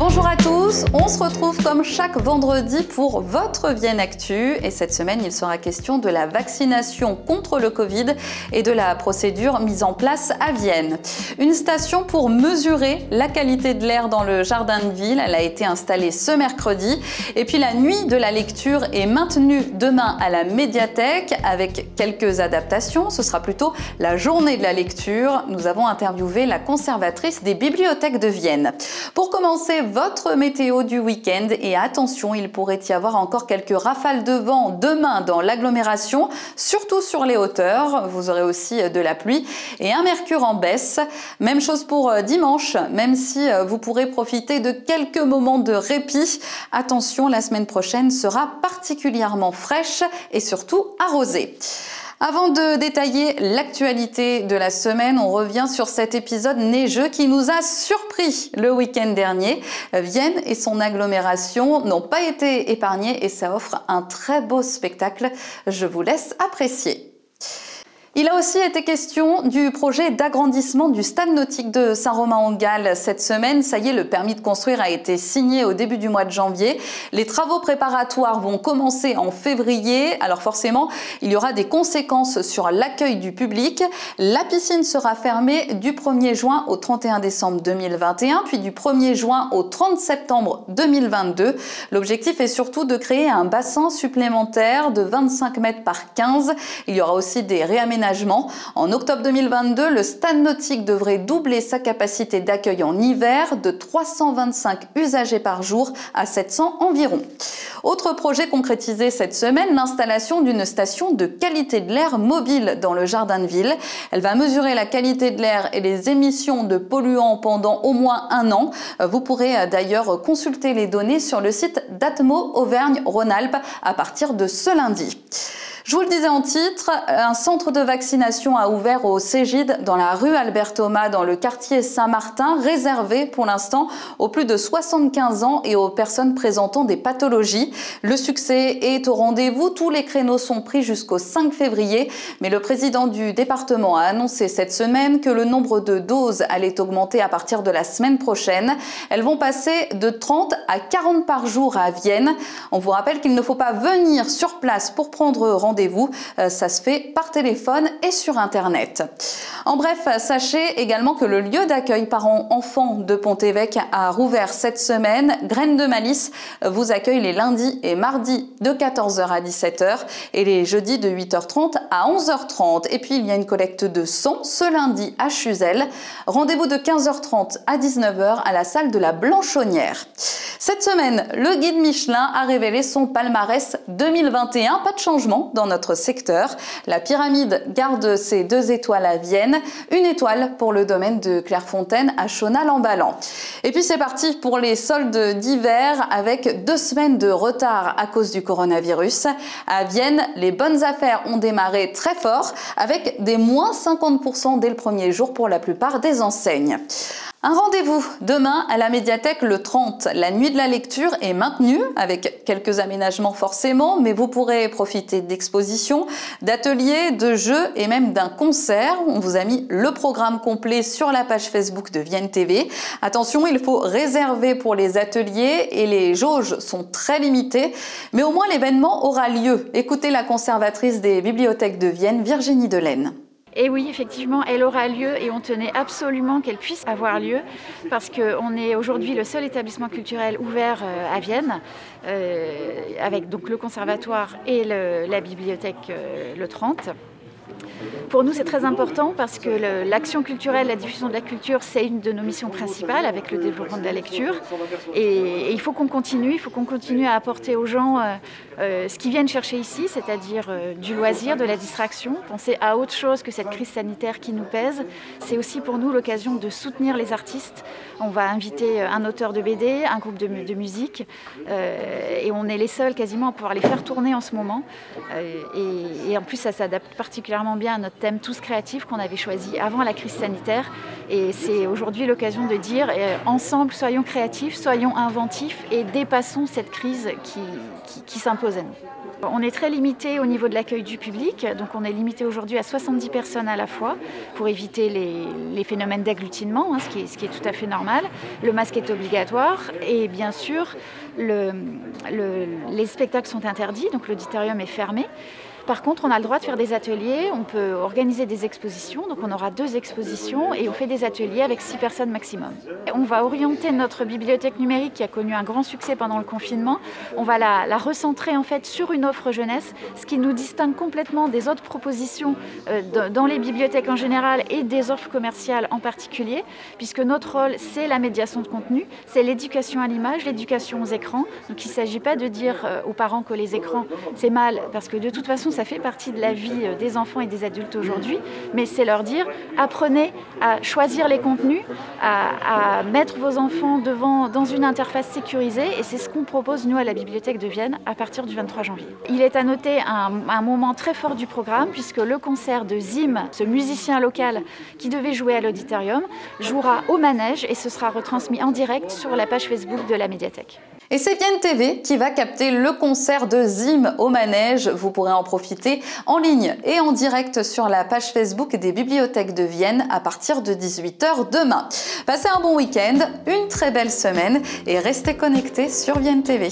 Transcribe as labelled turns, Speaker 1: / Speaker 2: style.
Speaker 1: Bonjour à tous, on se retrouve comme chaque vendredi pour votre Vienne Actu et cette semaine il sera question de la vaccination contre le Covid et de la procédure mise en place à Vienne. Une station pour mesurer la qualité de l'air dans le jardin de ville, elle a été installée ce mercredi et puis la nuit de la lecture est maintenue demain à la médiathèque avec quelques adaptations, ce sera plutôt la journée de la lecture. Nous avons interviewé la conservatrice des bibliothèques de Vienne. Pour commencer, votre météo du week-end et attention, il pourrait y avoir encore quelques rafales de vent demain dans l'agglomération, surtout sur les hauteurs. Vous aurez aussi de la pluie et un mercure en baisse. Même chose pour dimanche, même si vous pourrez profiter de quelques moments de répit. Attention, la semaine prochaine sera particulièrement fraîche et surtout arrosée. Avant de détailler l'actualité de la semaine, on revient sur cet épisode neigeux qui nous a surpris le week-end dernier. Vienne et son agglomération n'ont pas été épargnés et ça offre un très beau spectacle. Je vous laisse apprécier. Il a aussi été question du projet d'agrandissement du stade nautique de Saint-Romain-en-Galles cette semaine. Ça y est, le permis de construire a été signé au début du mois de janvier. Les travaux préparatoires vont commencer en février. Alors forcément, il y aura des conséquences sur l'accueil du public. La piscine sera fermée du 1er juin au 31 décembre 2021, puis du 1er juin au 30 septembre 2022. L'objectif est surtout de créer un bassin supplémentaire de 25 mètres par 15. Il y aura aussi des réaménagements. En octobre 2022, le stade nautique devrait doubler sa capacité d'accueil en hiver de 325 usagers par jour à 700 environ. Autre projet concrétisé cette semaine, l'installation d'une station de qualité de l'air mobile dans le jardin de ville. Elle va mesurer la qualité de l'air et les émissions de polluants pendant au moins un an. Vous pourrez d'ailleurs consulter les données sur le site d'Atmo Auvergne-Rhône-Alpes à partir de ce lundi. Je vous le disais en titre, un centre de vaccination a ouvert au Cégide dans la rue Albert Thomas dans le quartier Saint-Martin, réservé pour l'instant aux plus de 75 ans et aux personnes présentant des pathologies. Le succès est au rendez-vous, tous les créneaux sont pris jusqu'au 5 février, mais le président du département a annoncé cette semaine que le nombre de doses allait augmenter à partir de la semaine prochaine. Elles vont passer de 30 à 40 par jour à Vienne. On vous rappelle qu'il ne faut pas venir sur place pour prendre rendez-vous, ça se fait par téléphone et sur internet. En bref, sachez également que le lieu d'accueil parents-enfants de Pont-Évêque a rouvert cette semaine. Graines de Malice vous accueille les lundis et mardis de 14h à 17h et les jeudis de 8h30 à 11h30. Et puis il y a une collecte de sang ce lundi à Chuzelle. Rendez-vous de 15h30 à 19h à la salle de la Blanchonnière. Cette semaine, le guide Michelin a révélé son palmarès 2021. Pas de changement dans notre secteur. La pyramide garde ses 2 étoiles à Vienne, 1 étoile pour le domaine de Clairefontaine à Chauny-en-Ballan. Et puis c'est parti pour les soldes d'hiver avec 2 semaines de retard à cause du coronavirus. À Vienne, les bonnes affaires ont démarré très fort avec des moins 50% dès le premier jour pour la plupart des enseignes. Un rendez-vous demain à la médiathèque le 30. La nuit de la lecture est maintenue avec quelques aménagements forcément, mais vous pourrez profiter d'expositions, d'ateliers, de jeux et même d'un concert. On vous a mis le programme complet sur la page Facebook de Vienne TV. Attention, il faut réserver pour les ateliers et les jauges sont très limitées, mais au moins l'événement aura lieu. Écoutez la conservatrice des bibliothèques de Vienne, Virginie Delaine.
Speaker 2: Et oui, effectivement, elle aura lieu et on tenait absolument qu'elle puisse avoir lieu parce qu'on est aujourd'hui le seul établissement culturel ouvert à Vienne avec donc le conservatoire et la bibliothèque le 30. Pour nous, c'est très important parce que l'action culturelle, la diffusion de la culture, c'est une de nos missions principales avec le développement de la lecture. Et il faut qu'on continue à apporter aux gens ce qu'ils viennent chercher ici, c'est-à-dire du loisir, de la distraction, penser à autre chose que cette crise sanitaire qui nous pèse. C'est aussi pour nous l'occasion de soutenir les artistes. On va inviter un auteur de BD, un groupe de musique, et on est les seuls quasiment à pouvoir les faire tourner en ce moment. Et en plus, ça s'adapte particulièrement bien à notre thème Tous créatifs qu'on avait choisi avant la crise sanitaire. Et c'est aujourd'hui l'occasion de dire ensemble, soyons créatifs, soyons inventifs et dépassons cette crise qui s'impose à nous. On est très limité au niveau de l'accueil du public, donc on est limité aujourd'hui à 70 personnes à la fois pour éviter les phénomènes d'agglutinement, ce qui est tout à fait normal. Le masque est obligatoire et bien sûr les spectacles sont interdits, donc l'auditorium est fermé. Par contre, on a le droit de faire des ateliers, on peut organiser des expositions, donc on aura 2 expositions et on fait des ateliers avec 6 personnes maximum. On va orienter notre bibliothèque numérique qui a connu un grand succès pendant le confinement, on va la recentrer en fait sur une offre jeunesse, ce qui nous distingue complètement des autres propositions dans les bibliothèques en général et des offres commerciales en particulier, puisque notre rôle c'est la médiation de contenu, c'est l'éducation à l'image, l'éducation aux écrans. Donc il ne s'agit pas de dire aux parents que les écrans c'est mal, parce que de toute façon ça fait partie de la vie des enfants et des adultes aujourd'hui, mais c'est leur dire apprenez à choisir les contenus, à mettre vos enfants dans une interface sécurisée, et c'est ce qu'on propose nous à la Bibliothèque de Vienne à partir du 23 janvier. Il est à noter un moment très fort du programme puisque le concert de Zim, ce musicien local qui devait jouer à l'auditorium, jouera au manège et ce sera retransmis en direct sur la page Facebook de la médiathèque.
Speaker 1: Et c'est Vienne TV qui va capter le concert de Zim au manège. Vous pourrez en profiter en ligne et en direct sur la page Facebook des bibliothèques de Vienne à partir de 18 h demain. Passez un bon week-end, une très belle semaine et restez connectés sur Vienne TV.